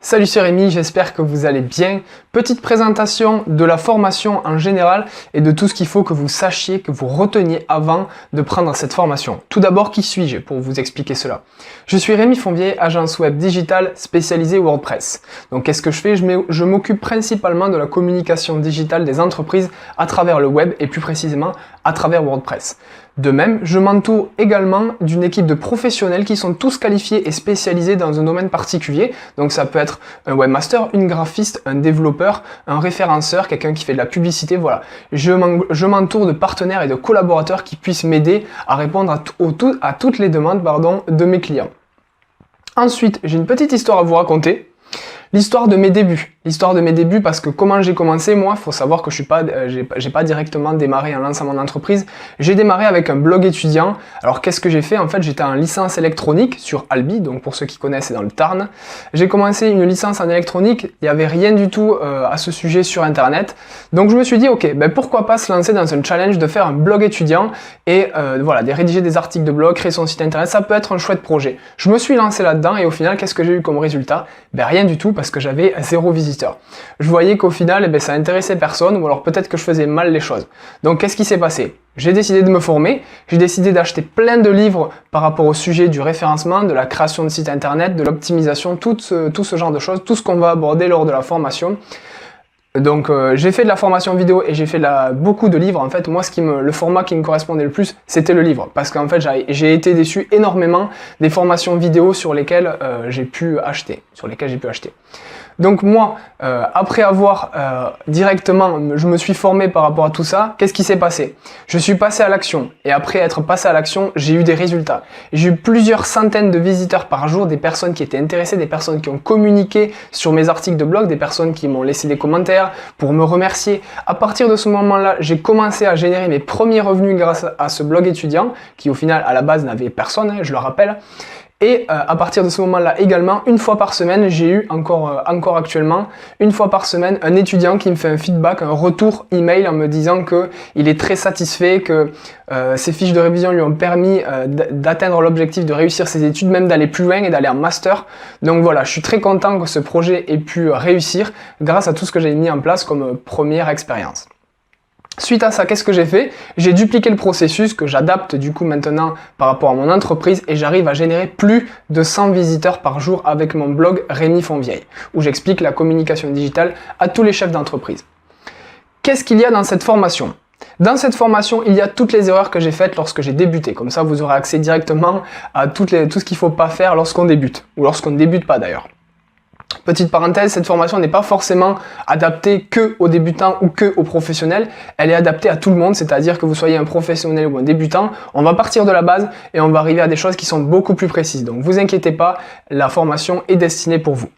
Salut, c'est Rémi, j'espère que vous allez bien. Petite présentation de la formation en général et de tout ce qu'il faut que vous sachiez, que vous reteniez avant de prendre cette formation. Tout d'abord, qui suis-je pour vous expliquer cela? Je suis Rémi Fonvier, agence web digitale spécialisée WordPress. Donc qu'est-ce que je fais? Je m'occupe principalement de la communication digitale des entreprises à travers le web et plus précisément à travers WordPress. De même, je m'entoure également d'une équipe de professionnels qui sont tous qualifiés et spécialisés dans un domaine particulier. Donc ça peut être un webmaster, une graphiste, un développeur, un référenceur, quelqu'un qui fait de la publicité, voilà. Je m'entoure de partenaires et de collaborateurs qui puissent m'aider à répondre à toutes les demandes de mes clients. Ensuite, j'ai une petite histoire à vous raconter. L'histoire de mes débuts. L'histoire de mes débuts parce que comment j'ai commencé, moi, il faut savoir que j'ai pas directement démarré en lançant mon entreprise. J'ai démarré avec un blog étudiant. Alors qu'est-ce que j'ai fait? En fait, j'étais en licence électronique sur Albi, donc pour ceux qui connaissent, c'est dans le Tarn. J'ai commencé une licence en électronique, il n'y avait rien du tout à ce sujet sur Internet. Donc je me suis dit, ok, ben pourquoi pas se lancer dans un challenge de faire un blog étudiant et voilà, de rédiger des articles de blog, créer son site internet, ça peut être un chouette projet. Je me suis lancé là-dedans et au final, qu'est-ce que j'ai eu comme résultat? Ben rien du tout parce que j'avais 0 visiteurs. Je voyais qu'au final, ça intéressait personne ou alors peut-être que je faisais mal les choses. Donc qu'est-ce qui s'est passé? J'ai décidé de me former, j'ai décidé d'acheter plein de livres par rapport au sujet du référencement, de la création de sites internet, de l'optimisation, tout ce genre de choses, tout ce qu'on va aborder lors de la formation. Donc j'ai fait de la formation vidéo et j'ai fait beaucoup de livres. En fait, moi, le format qui me correspondait le plus, c'était le livre. Parce qu'en fait, j'ai été déçu énormément des formations vidéo sur lesquelles j'ai pu acheter. Donc moi, après avoir directement, je me suis formé par rapport à tout ça, qu'est-ce qui s'est passé? Je suis passé à l'action et après être passé à l'action, j'ai eu des résultats. J'ai eu plusieurs centaines de visiteurs par jour, des personnes qui étaient intéressées, des personnes qui ont communiqué sur mes articles de blog, des personnes qui m'ont laissé des commentaires pour me remercier. À partir de ce moment-là, j'ai commencé à générer mes premiers revenus grâce à ce blog étudiant qui au final à la base n'avait personne, je le rappelle. Et à partir de ce moment-là également, une fois par semaine, j'ai eu encore actuellement, une fois par semaine, un étudiant qui me fait un feedback, un retour email en me disant que il est très satisfait, que ses fiches de révision lui ont permis d'atteindre l'objectif de réussir ses études, même d'aller plus loin et d'aller en master. Donc voilà, je suis très content que ce projet ait pu réussir grâce à tout ce que j'ai mis en place comme première expérience. Suite à ça, qu'est-ce que j'ai fait? J'ai dupliqué le processus que j'adapte du coup maintenant par rapport à mon entreprise et j'arrive à générer plus de 100 visiteurs par jour avec mon blog Rémi Fonvier où j'explique la communication digitale à tous les chefs d'entreprise. Qu'est-ce qu'il y a dans cette formation? Dans cette formation, il y a toutes les erreurs que j'ai faites lorsque j'ai débuté. Comme ça, vous aurez accès directement à tout ce qu'il ne faut pas faire lorsqu'on débute ou lorsqu'on ne débute pas d'ailleurs. Petite parenthèse, cette formation n'est pas forcément adaptée que aux débutants ou que aux professionnels, elle est adaptée à tout le monde, c'est-à-dire que vous soyez un professionnel ou un débutant, on va partir de la base et on va arriver à des choses qui sont beaucoup plus précises. Donc vous inquiétez pas, la formation est destinée pour vous.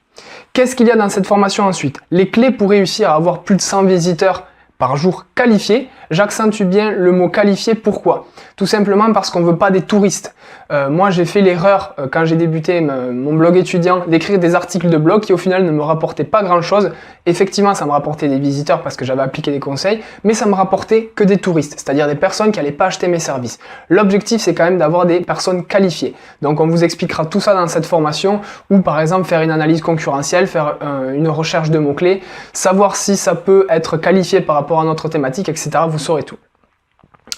Qu'est-ce qu'il y a dans cette formation ensuite? Les clés pour réussir à avoir plus de 100 visiteurs par jour qualifiés. J'accentue bien le mot qualifié, pourquoi? Tout simplement parce qu'on ne veut pas des touristes. Moi j'ai fait l'erreur quand j'ai débuté mon blog étudiant d'écrire des articles de blog qui au final ne me rapportaient pas grand chose. Effectivement ça me rapportait des visiteurs parce que j'avais appliqué des conseils, mais ça me rapportait que des touristes, c'est-à-dire des personnes qui n'allaient pas acheter mes services. L'objectif c'est quand même d'avoir des personnes qualifiées. Donc on vous expliquera tout ça dans cette formation ou par exemple faire une analyse concurrentielle, faire une recherche de mots-clés, savoir si ça peut être qualifié par rapport à notre thématique, etc. Vous saurez tout.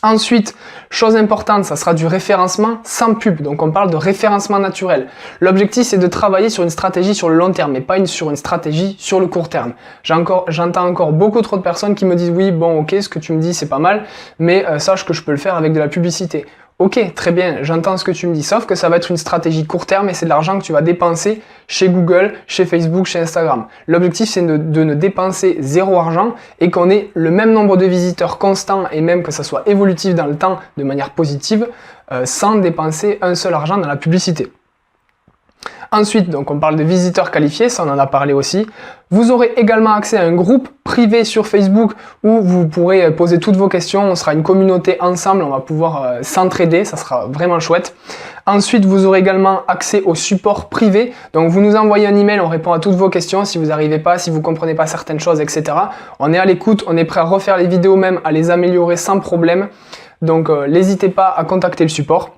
Ensuite, chose importante, ça sera du référencement sans pub. Donc on parle de référencement naturel. L'objectif c'est de travailler sur une stratégie sur le long terme, mais pas sur une stratégie sur le court terme. J'entends encore beaucoup trop de personnes qui me disent oui, bon ok, ce que tu me dis c'est pas mal, mais sache que je peux le faire avec de la publicité. Ok, très bien, j'entends ce que tu me dis, sauf que ça va être une stratégie court terme et c'est de l'argent que tu vas dépenser chez Google, chez Facebook, chez Instagram. L'objectif, c'est de ne dépenser 0 argent et qu'on ait le même nombre de visiteurs constants et même que ça soit évolutif dans le temps de manière positive sans dépenser un seul argent dans la publicité. Ensuite, donc on parle de visiteurs qualifiés, ça on en a parlé aussi. Vous aurez également accès à un groupe privé sur Facebook où vous pourrez poser toutes vos questions. On sera une communauté ensemble, on va pouvoir s'entraider, ça sera vraiment chouette. Ensuite, vous aurez également accès au support privé. Donc vous nous envoyez un email, on répond à toutes vos questions si vous n'arrivez pas, si vous ne comprenez pas certaines choses, etc. On est à l'écoute, on est prêt à refaire les vidéos même, à les améliorer sans problème. Donc n'hésitez pas à contacter le support.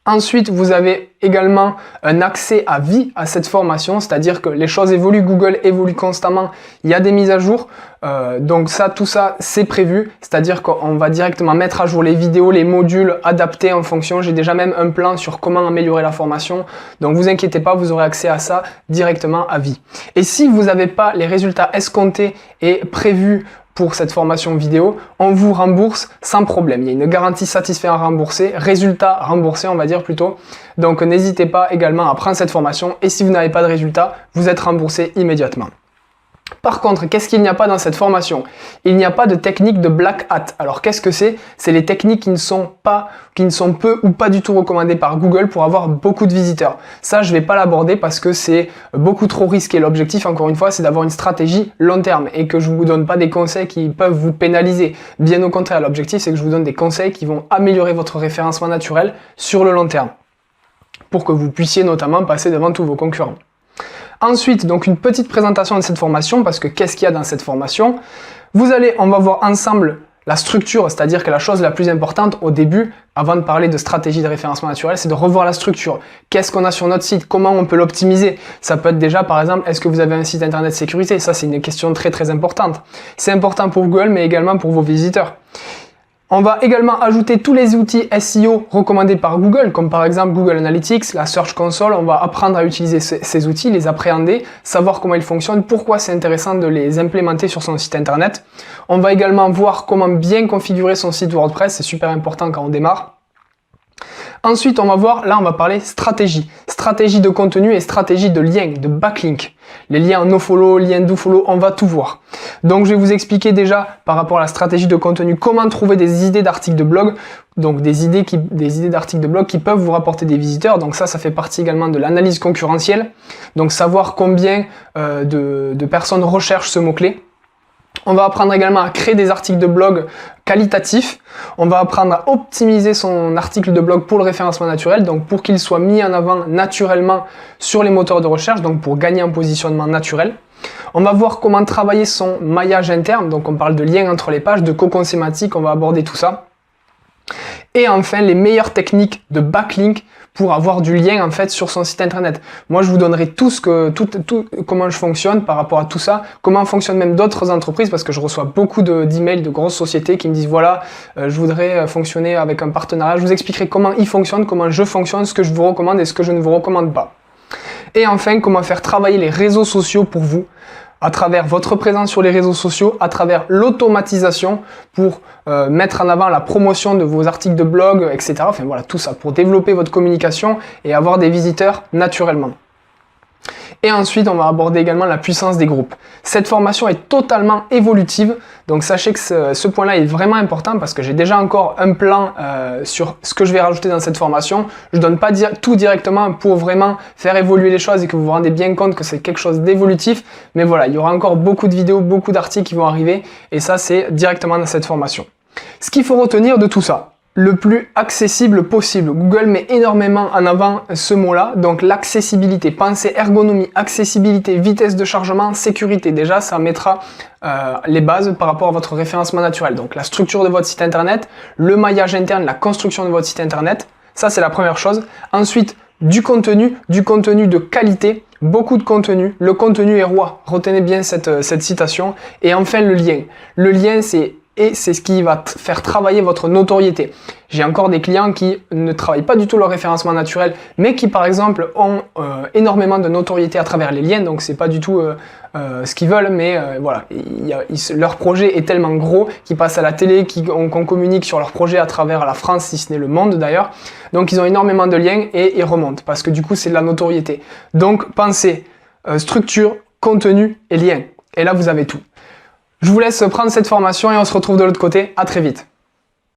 Ensuite, vous avez également un accès à vie à cette formation, c'est-à-dire que les choses évoluent, Google évolue constamment, il y a des mises à jour, donc tout ça, c'est prévu, c'est-à-dire qu'on va directement mettre à jour les vidéos, les modules adaptés en fonction. J'ai déjà même un plan sur comment améliorer la formation, donc vous inquiétez pas, vous aurez accès à ça directement à vie. Et si vous n'avez pas les résultats escomptés et prévus pour cette formation vidéo, on vous rembourse sans problème. Il y a une garantie satisfait à rembourser, résultat remboursé on va dire plutôt. Donc n'hésitez pas également à prendre cette formation et si vous n'avez pas de résultat, vous êtes remboursé immédiatement. Par contre, qu'est-ce qu'il n'y a pas dans cette formation? Il n'y a pas de technique de black hat. Alors qu'est-ce que c'est? C'est les techniques qui ne sont peu ou pas du tout recommandées par Google pour avoir beaucoup de visiteurs. Ça, je ne vais pas l'aborder parce que c'est beaucoup trop risqué. L'objectif, encore une fois, c'est d'avoir une stratégie long terme et que je ne vous donne pas des conseils qui peuvent vous pénaliser. Bien au contraire, l'objectif, c'est que je vous donne des conseils qui vont améliorer votre référencement naturel sur le long terme pour que vous puissiez notamment passer devant tous vos concurrents. Ensuite, donc une petite présentation de cette formation, parce que qu'est-ce qu'il y a dans cette formation? On va voir ensemble la structure, c'est-à-dire que la chose la plus importante au début, avant de parler de stratégie de référencement naturel, c'est de revoir la structure. Qu'est-ce qu'on a sur notre site? Comment on peut l'optimiser? Ça peut être déjà, par exemple, est-ce que vous avez un site internet sécurité? Ça, c'est une question très très importante. C'est important pour Google, mais également pour vos visiteurs. On va également ajouter tous les outils SEO recommandés par Google, comme par exemple Google Analytics, la Search Console. On va apprendre à utiliser ces outils, les appréhender, savoir comment ils fonctionnent, pourquoi c'est intéressant de les implémenter sur son site internet. On va également voir comment bien configurer son site WordPress, c'est super important quand on démarre. Ensuite, on va parler stratégie. Stratégie de contenu et stratégie de lien, de backlink. Les liens nofollow, liens dofollow, on va tout voir. Donc, je vais vous expliquer déjà par rapport à la stratégie de contenu, comment trouver des idées d'articles de blog, donc des idées d'articles de blog qui peuvent vous rapporter des visiteurs. Donc ça fait partie également de l'analyse concurrentielle. Donc, savoir combien de personnes recherchent ce mot-clé. On va apprendre également à créer des articles de blog qualitatifs. On va apprendre à optimiser son article de blog pour le référencement naturel, donc pour qu'il soit mis en avant naturellement sur les moteurs de recherche, donc pour gagner en positionnement naturel. On va voir comment travailler son maillage interne, donc on parle de liens entre les pages, de cocon sémantique, on va aborder tout ça. Et enfin, les meilleures techniques de backlink pour avoir du lien en fait sur son site internet. Moi, je vous donnerai comment je fonctionne par rapport à tout ça, comment fonctionnent même d'autres entreprises, parce que je reçois beaucoup d'emails de grosses sociétés qui me disent voilà, je voudrais fonctionner avec un partenariat. Je vous expliquerai comment ils fonctionnent, comment je fonctionne, ce que je vous recommande et ce que je ne vous recommande pas. Et enfin, comment faire travailler les réseaux sociaux pour vous, à travers votre présence sur les réseaux sociaux, à travers l'automatisation pour mettre en avant la promotion de vos articles de blog, etc. Enfin voilà, tout ça pour développer votre communication et avoir des visiteurs naturellement. Et ensuite, on va aborder également la puissance des groupes. Cette formation est totalement évolutive, donc sachez que ce point-là est vraiment important parce que j'ai déjà encore un plan sur ce que je vais rajouter dans cette formation. Je ne donne pas tout directement pour vraiment faire évoluer les choses et que vous vous rendez bien compte que c'est quelque chose d'évolutif, mais voilà, il y aura encore beaucoup de vidéos, beaucoup d'articles qui vont arriver et ça, c'est directement dans cette formation. Ce qu'il faut retenir de tout ça, le plus accessible possible. Google met énormément en avant ce mot-là, donc l'accessibilité. Pensez ergonomie, accessibilité, vitesse de chargement, sécurité. Déjà, ça mettra les bases par rapport à votre référencement naturel. Donc la structure de votre site internet, le maillage interne, la construction de votre site internet. Ça, c'est la première chose. Ensuite, du contenu de qualité, beaucoup de contenu. Le contenu est roi. Retenez bien cette citation. Et enfin, le lien. Le lien, c'est ce qui va faire travailler votre notoriété. J'ai encore des clients qui ne travaillent pas du tout leur référencement naturel, mais qui par exemple ont énormément de notoriété à travers les liens, donc c'est pas du tout ce qu'ils veulent, mais voilà, leur projet est tellement gros qu'ils passent à la télé, qu'on communique sur leur projet à travers la France, si ce n'est le monde d'ailleurs. Donc ils ont énormément de liens et ils remontent, parce que du coup c'est de la notoriété. Donc pensez structure, contenu et lien. Et là vous avez tout. Je vous laisse prendre cette formation et on se retrouve de l'autre côté. À très vite.